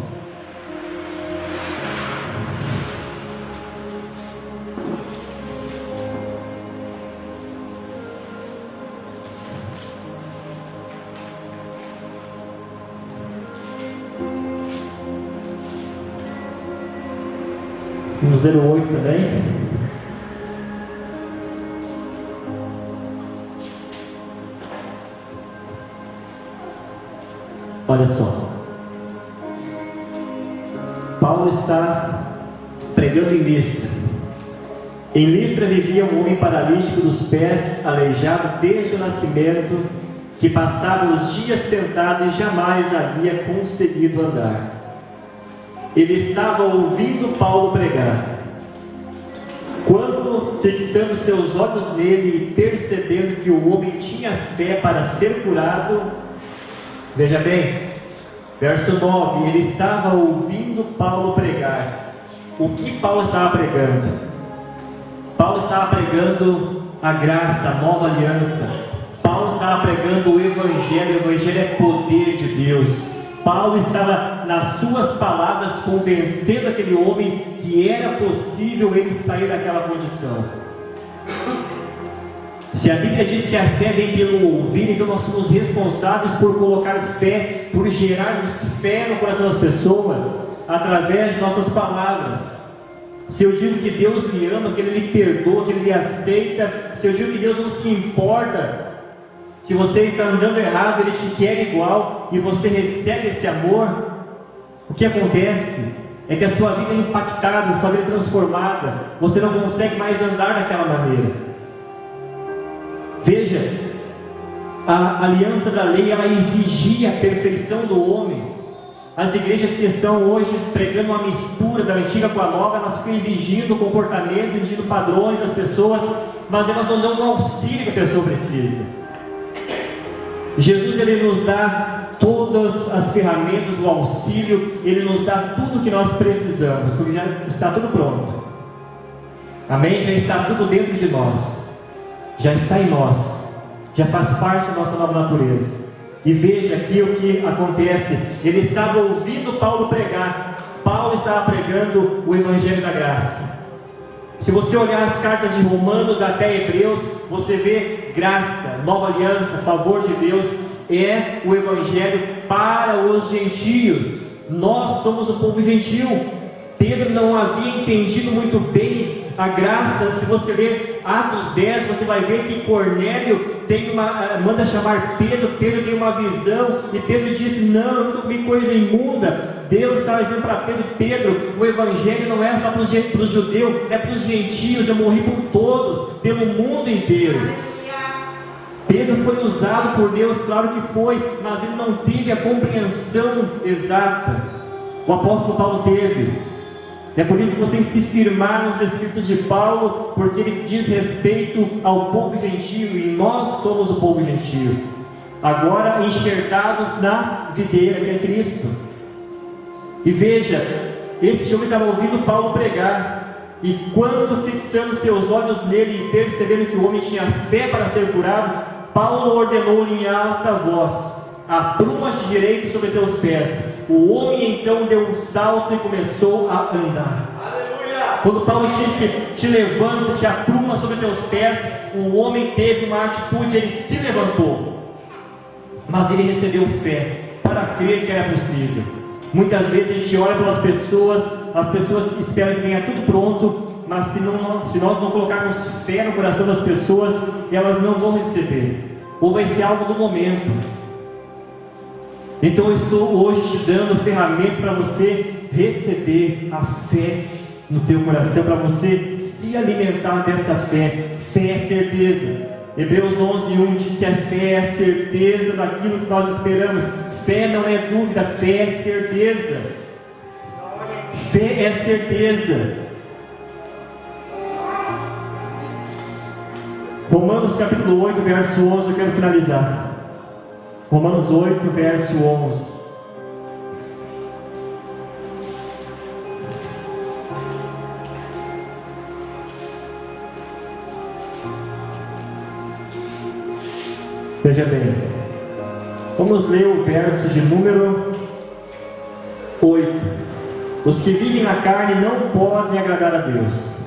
No 08 também. Olha só. Paulo está pregando em Listra. Em Listra vivia um homem paralítico dos pés, aleijado desde o nascimento, que passava os dias sentado e jamais havia conseguido andar. Ele estava ouvindo Paulo pregar, quando, fixando seus olhos nele e percebendo que o homem tinha fé para ser curado, veja bem, verso 9, ele estava ouvindo Paulo pregar. O que Paulo estava pregando? Paulo estava pregando a graça, a nova aliança. Paulo estava pregando o Evangelho é poder de Deus. Paulo estava, nas suas palavras, convencendo aquele homem que era possível ele sair daquela condição. Se a Bíblia diz que a fé vem pelo ouvir, então nós somos responsáveis por colocar fé, por gerarmos fé no coração das pessoas, através de nossas palavras. Se eu digo que Deus me ama, que Ele lhe perdoa, que Ele lhe aceita, se eu digo que Deus não se importa, se você está andando errado, Ele te quer igual, e você recebe esse amor, o que acontece é que a sua vida é impactada, a sua vida é transformada, você não consegue mais andar daquela maneira. Veja, a aliança da lei, ela exigia a perfeição do homem. As igrejas que estão hoje pregando uma mistura da antiga com a nova, elas ficam exigindo comportamento, exigindo padrões das pessoas, mas elas não dão o auxílio que a pessoa precisa. Jesus, Ele nos dá todas as ferramentas, o auxílio, Ele nos dá tudo o que nós precisamos, porque já está tudo pronto. Amém? Já está tudo dentro de nós, já está em nós, já faz parte da nossa nova natureza. E veja aqui o que acontece. Ele estava ouvindo Paulo pregar. Paulo estava pregando o Evangelho da graça. Se você olhar as cartas de Romanos até Hebreus, você vê graça, nova aliança, favor de Deus, é o Evangelho para os gentios. Nós somos o povo gentil. Pedro não havia entendido muito bem a graça. Se você ler Atos 10, você vai ver que Cornélio manda chamar Pedro. Pedro tem uma visão e Pedro diz: não, eu nunca comi coisa imunda. Deus estava dizendo para Pedro: Pedro, o Evangelho não é só para os judeus, é para os gentios. Eu morri por todos, pelo mundo inteiro. Pedro foi usado por Deus, claro que foi, mas ele não teve a compreensão exata. O apóstolo Paulo teve. É por isso que você tem que se firmar nos escritos de Paulo, porque ele diz respeito ao povo gentio, e nós somos o povo gentio, agora enxertados na videira que é Cristo. E veja, esse homem estava ouvindo Paulo pregar, e quando fixando seus olhos nele e percebendo que o homem tinha fé para ser curado, Paulo ordenou-lhe em alta voz: apruma-te de direito sobre teus pés. O homem então deu um salto e começou a andar. Aleluia! Quando Paulo disse: te levanta, te apruma sobre teus pés, o homem teve uma atitude, ele se levantou, mas ele recebeu fé para crer que era possível. Muitas vezes a gente olha pelas pessoas, as pessoas esperam que venha tudo pronto, mas se nós não colocarmos fé no coração das pessoas, elas não vão receber, ou vai ser algo do momento. Então eu estou hoje te dando ferramentas para você receber a fé no teu coração, para você se alimentar dessa fé. Fé é certeza. Hebreus 11:1 diz que a fé é a certeza daquilo que nós esperamos. Fé não é dúvida, fé é certeza. Fé é certeza. Romanos capítulo 8, verso 11, eu quero finalizar. Romanos 8, verso 11. Veja bem, vamos ler o verso de número 8. Os que vivem na carne não podem agradar a Deus.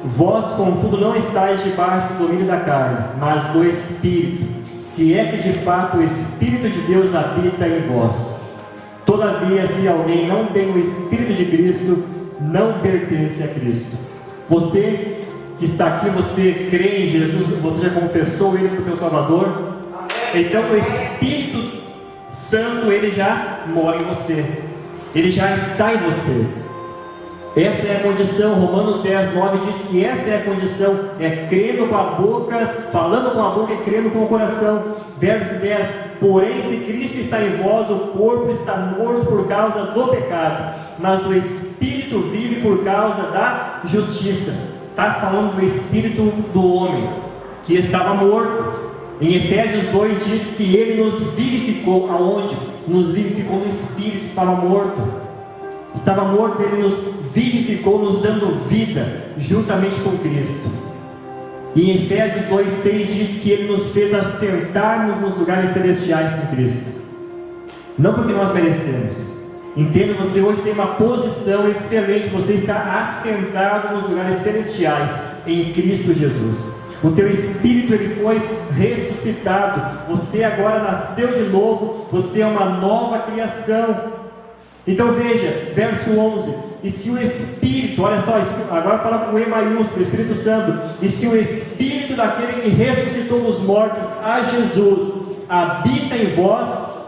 Vós, contudo, não estáis debaixo do domínio da carne, mas do Espírito, se é que de fato o Espírito de Deus habita em vós. Todavia, se alguém não tem o Espírito de Cristo, não pertence a Cristo. Você que está aqui, você crê em Jesus, você já confessou Ele como teu Salvador? Então o Espírito Santo, Ele já mora em você, Ele já está em você. Essa é a condição. Romanos 10:9 diz que essa é a condição, é crendo com a boca, falando com a boca e crendo com o coração. Verso 10: porém se Cristo está em vós, o corpo está morto por causa do pecado, mas o Espírito vive por causa da justiça. Está falando do Espírito do homem, que estava morto. Em Efésios 2 diz que Ele nos vivificou. Aonde? Nos vivificou no Espírito. Estava morto, Ele nos vivificou, nos dando vida, juntamente com Cristo. E em Efésios 2:6 diz que Ele nos fez assentar-nos nos lugares celestiais com Cristo. Não porque nós merecemos. Entenda, você hoje tem uma posição excelente, você está assentado nos lugares celestiais em Cristo Jesus. O teu espírito, ele foi ressuscitado, você agora nasceu de novo, você é uma nova criação. Então veja, verso 11: e se o Espírito, olha só, agora fala com E maiúsculo, Espírito Santo, e se o Espírito daquele que ressuscitou dos mortos a Jesus habita em vós,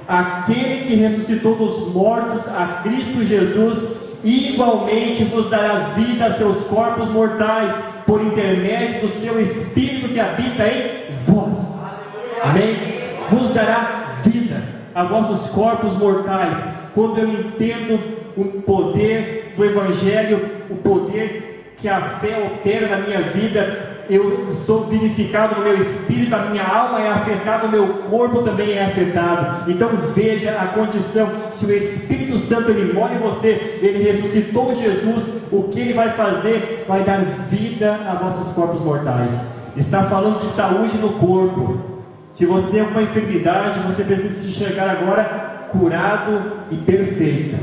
aquele que ressuscitou dos mortos a Cristo Jesus igualmente vos dará vida a seus corpos mortais, por intermédio do seu Espírito que habita em vós. Amém? Vos dará vida a vossos corpos mortais. Quando eu entendo o poder do Evangelho, o poder que a fé opera na minha vida, eu sou vivificado no meu espírito, a minha alma é afetada, o meu corpo também é afetado. Então veja a condição: se o Espírito Santo ele mora em você, ele ressuscitou Jesus, o que ele vai fazer? Vai dar vida a vossos corpos mortais. Está falando de saúde no corpo. Se você tem alguma enfermidade, você precisa se enxergar agora curado e perfeito.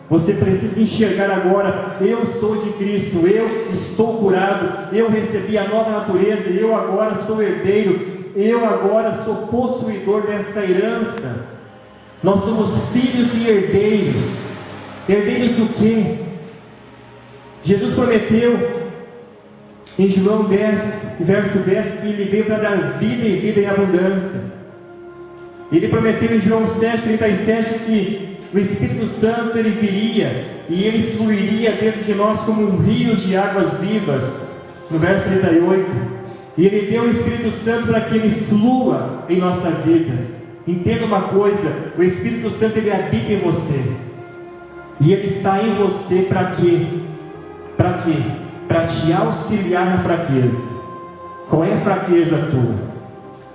Você precisa enxergar agora: eu sou de Cristo, eu estou curado, eu recebi a nova natureza, eu agora sou herdeiro, eu agora sou possuidor dessa herança. Nós somos filhos e herdeiros. Herdeiros do quê? Jesus prometeu em João 10, verso 10, que Ele veio para dar vida e vida em abundância. Ele prometeu em João 7:37 que o Espírito Santo ele viria e ele fluiria dentro de nós como rios de águas vivas, no verso 38. E ele deu o Espírito Santo para que ele flua em nossa vida. Entenda uma coisa: o Espírito Santo ele habita em você. E Ele está em você para quê? Para quê? Para te auxiliar na fraqueza. Qual é a fraqueza tua?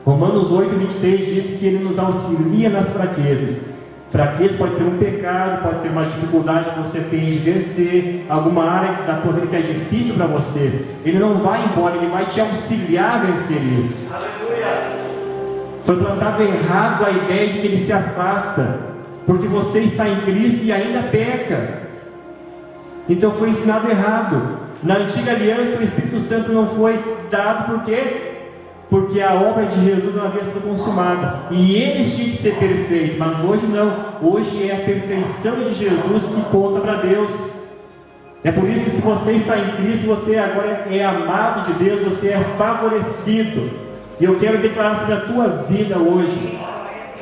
Romanos 8:26 diz que Ele nos auxilia nas fraquezas. Fraqueza pode ser um pecado, pode ser uma dificuldade que você tem de vencer, alguma área da tua vida que é difícil para você. Ele não vai embora, Ele vai te auxiliar a vencer isso. Aleluia. Foi plantado errado a ideia de que Ele se afasta, porque você está em Cristo e ainda peca. Então foi ensinado errado. Na antiga aliança o Espírito Santo não foi dado, por quê? Porque a obra de Jesus não havia sido consumada, e eles tinham que ser perfeitos, mas hoje não. Hoje é a perfeição de Jesus que conta para Deus. É por isso que, se você está em Cristo, você agora é amado de Deus, você é favorecido. E eu quero declarar sobre a tua vida hoje,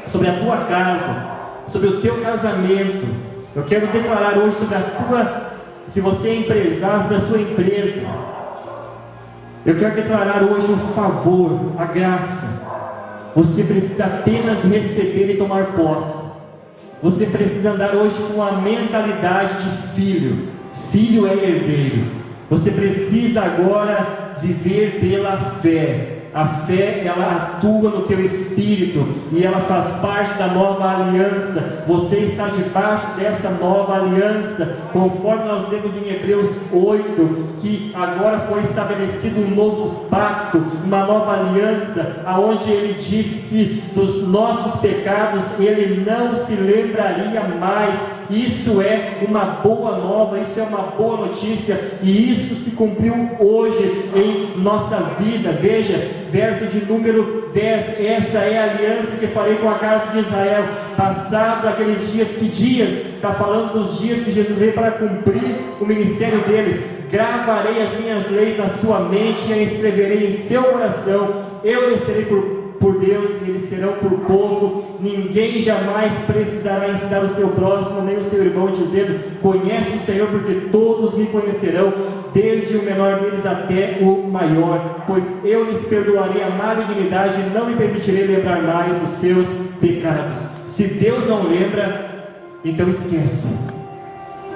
sobre a tua casa, sobre o teu casamento. Eu quero declarar hoje sobre a tua, se você é empresário, sobre a sua empresa. Eu quero declarar hoje o favor, a graça. Você precisa apenas receber e tomar posse. Você precisa andar hoje com a mentalidade de filho. Filho é herdeiro. Você precisa agora viver pela fé. A fé, ela atua no teu espírito e ela faz parte da nova aliança. Você está debaixo dessa nova aliança, conforme nós lemos em Hebreus 8, que agora foi estabelecido um novo pacto, uma nova aliança, aonde ele diz que dos nossos pecados ele não se lembraria mais. Isso é uma boa nova, isso é uma boa notícia, e isso se cumpriu hoje em nossa vida. Veja, verso de número 10: esta é a aliança que farei com a casa de Israel, passados aqueles dias. Que dias? Está falando dos dias que Jesus veio para cumprir o ministério dele. Gravarei as minhas leis na sua mente e as escreverei em seu coração. Eu descerei por Deus e eles serão por povo. Ninguém jamais precisará ensinar o seu próximo nem o seu irmão, dizendo: conhece o Senhor, porque todos me conhecerão, desde o menor deles até o maior, pois eu lhes perdoarei a malignidade e não lhe permitirei lembrar mais dos seus pecados. Se Deus não lembra, então esquece.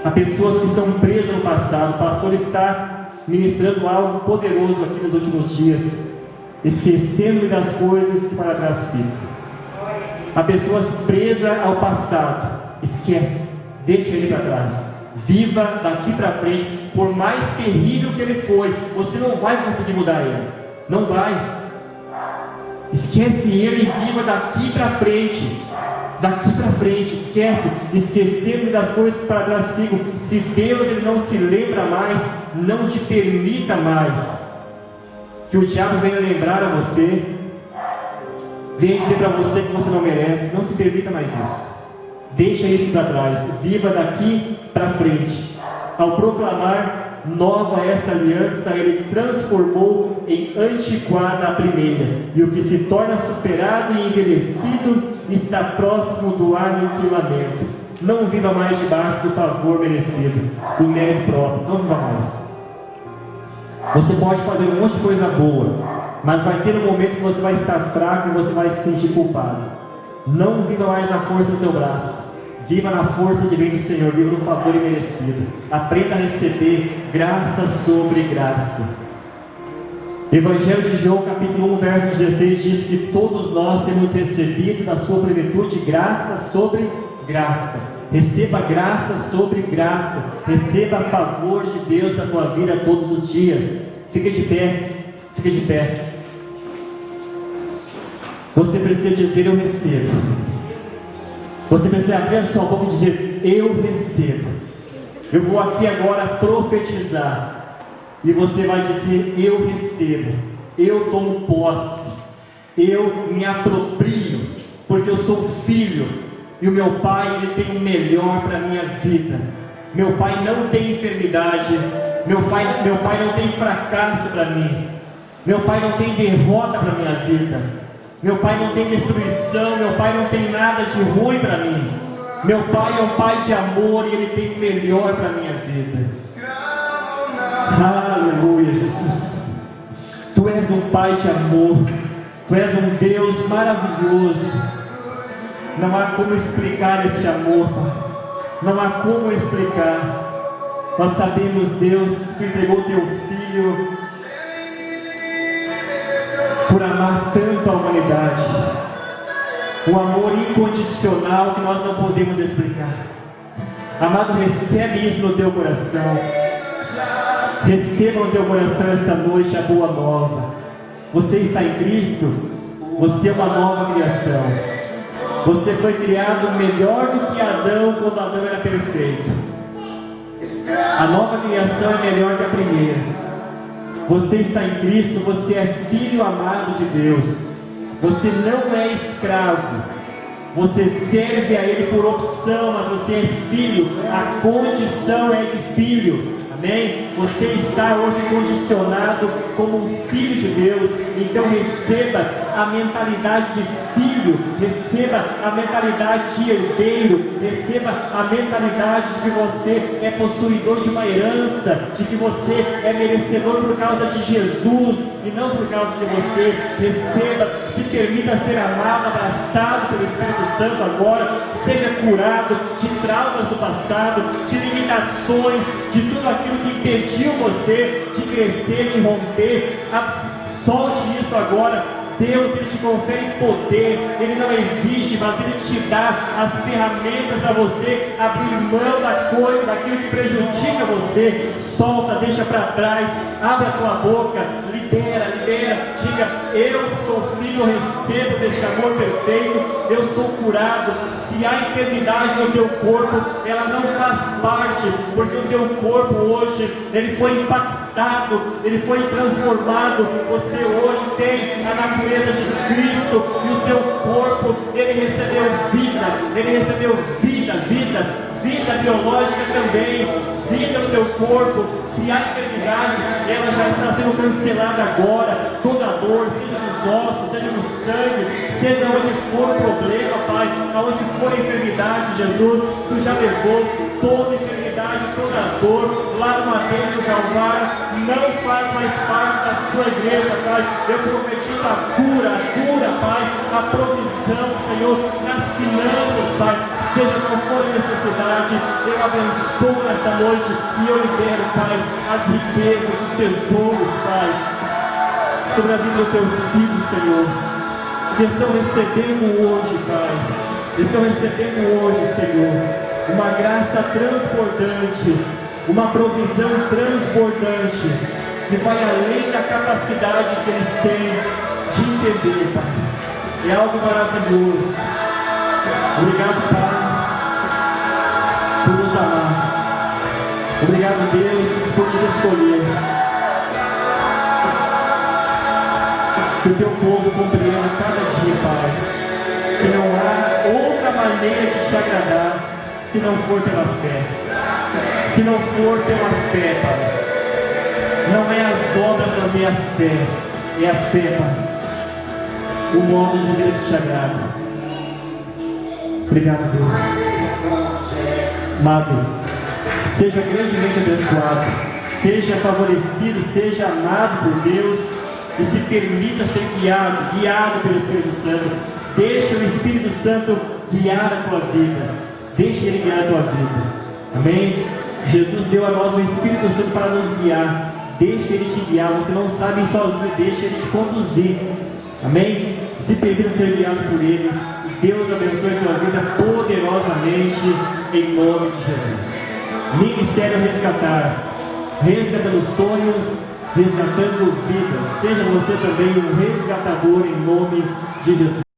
Há pessoas que são presas no passado. O pastor está ministrando algo poderoso aqui nos últimos dias, esquecendo das coisas que para trás ficam. Há pessoas presas ao passado. Esquece, deixa ele para trás. Viva daqui para frente. Por mais terrível que ele foi, você não vai conseguir mudar ele. Não vai. Esquece ele e viva daqui para frente. Daqui para frente, esquece, esquecendo das coisas que para trás ficam. Se Deus ele não se lembra mais, não te permita mais que o diabo venha lembrar a você, venha dizer para você que você não merece. Não se permita mais isso. Deixa isso para trás. Viva daqui para frente. Ao proclamar nova esta aliança, ele transformou em antiquada a primeira, e o que se torna superado e envelhecido está próximo do aniquilamento. Não viva mais debaixo do favor merecido, do mérito próprio. Não viva mais. Você pode fazer um monte de coisa boa, mas vai ter um momento que você vai estar fraco e você vai se sentir culpado. Não viva mais na força do teu braço. Viva na força que vem do Senhor. Viva no favor imerecido. Aprenda a receber graça sobre graça. Evangelho de João capítulo 1 verso 16 diz que todos nós temos recebido da sua plenitude graça sobre graça. Receba graça sobre graça. Receba a favor de Deus na tua vida todos os dias. Fica de pé. Fica de pé. Você precisa dizer: eu recebo. Você precisa abrir a sua boca e dizer: eu recebo. Eu vou aqui agora profetizar. E você vai dizer: eu recebo. Eu tomo posse. Eu me aproprio. Porque eu sou filho. E o meu pai, ele tem o melhor para a minha vida. Meu pai não tem enfermidade. Meu pai não tem fracasso para mim. Meu pai não tem derrota para a minha vida. Meu pai não tem destruição. Meu pai não tem nada de ruim para mim. Meu pai é um pai de amor e ele tem o melhor para a minha vida. Aleluia, Jesus. Tu és um pai de amor. Tu és um Deus maravilhoso. Não há como explicar este amor, Pai. Não há como explicar. Nós sabemos, Deus, que Tu entregou o Teu Filho por amar tanto a humanidade. Um amor incondicional que nós não podemos explicar. Amado, recebe isso no teu coração. Receba no teu coração esta noite a boa nova. Você está em Cristo, você é uma nova criação. Você foi criado melhor do que Adão quando Adão era perfeito. A nova criação é melhor que a primeira. Você está em Cristo, você é filho amado de Deus. Você não é escravo. Você serve a Ele por opção, mas você é filho. A condição é de filho. Amém? Você está hoje condicionado como um filho de Deus. Então receba a mentalidade de filho, receba a mentalidade de herdeiro, receba a mentalidade de que você é possuidor de uma herança, de que você é merecedor por causa de Jesus e não por causa de você. Receba, se permita ser amado, abraçado pelo Espírito Santo agora. Seja curado de traumas do passado, de limitações, de tudo aquilo que impediu você de crescer, de romper. Solte isso agora. Deus, Ele te confere poder. Ele não exige, mas Ele te dá as ferramentas para você abrir mão da coisa, daquilo que prejudica você. Solta, deixa para trás, abre a tua boca, libera, diga: eu sou filho, eu recebo deste amor perfeito, eu sou curado. Se há enfermidade no teu corpo, ela não faz parte, porque o teu corpo hoje, ele foi impactado, ele foi transformado. Você hoje tem a natureza de Cristo, e o teu corpo, ele recebeu vida biológica também, vida no teu corpo. Se há enfermidade, ela já está sendo cancelada agora. Toda dor, seja nos ossos, seja no sangue, seja onde for o problema, Pai, aonde for a enfermidade, Jesus, Tu já levou toda enfermidade, toda dor lá no madeiro do Calvário. Não faz mais parte da Tua igreja, Pai. Eu profetizo a cura, Pai, a provisão, Senhor, nas finanças, Pai. Seja qual for a necessidade, eu abençoo nessa noite e eu libero, Pai, as riquezas, os tesouros, Pai, sobre a vida dos Teus filhos, Senhor, que estão recebendo hoje, Pai, Senhor, uma graça transbordante, uma provisão transbordante, que vai além da capacidade que eles têm de entender, Pai. É algo maravilhoso. Obrigado, Pai, por nos amar. Obrigado, Deus, por nos escolher. Que o Teu povo compreenda cada dia, Pai, que não há outra maneira de Te agradar se não for pela fé. Se não for pela fé, Pai. Não é as obras, mas é a fé. É a fé, Pai. O modo de vida que Te agrada. Obrigado, Deus. Amado, seja grandemente abençoado, seja favorecido, seja amado por Deus e se permita ser guiado pelo Espírito Santo. Deixa o Espírito Santo guiar a tua vida. Deixa Ele guiar a tua vida. Amém? Jesus deu a nós o Espírito Santo para nos guiar. Deixa Ele te guiar. Você não sabe ir sozinho, deixa Ele te conduzir. Amém? Se permita ser guiado por Ele. Deus abençoe a tua vida poderosamente, em nome de Jesus. Ministério Resgatar, resgatando sonhos, resgatando vidas. Seja você também um resgatador em nome de Jesus.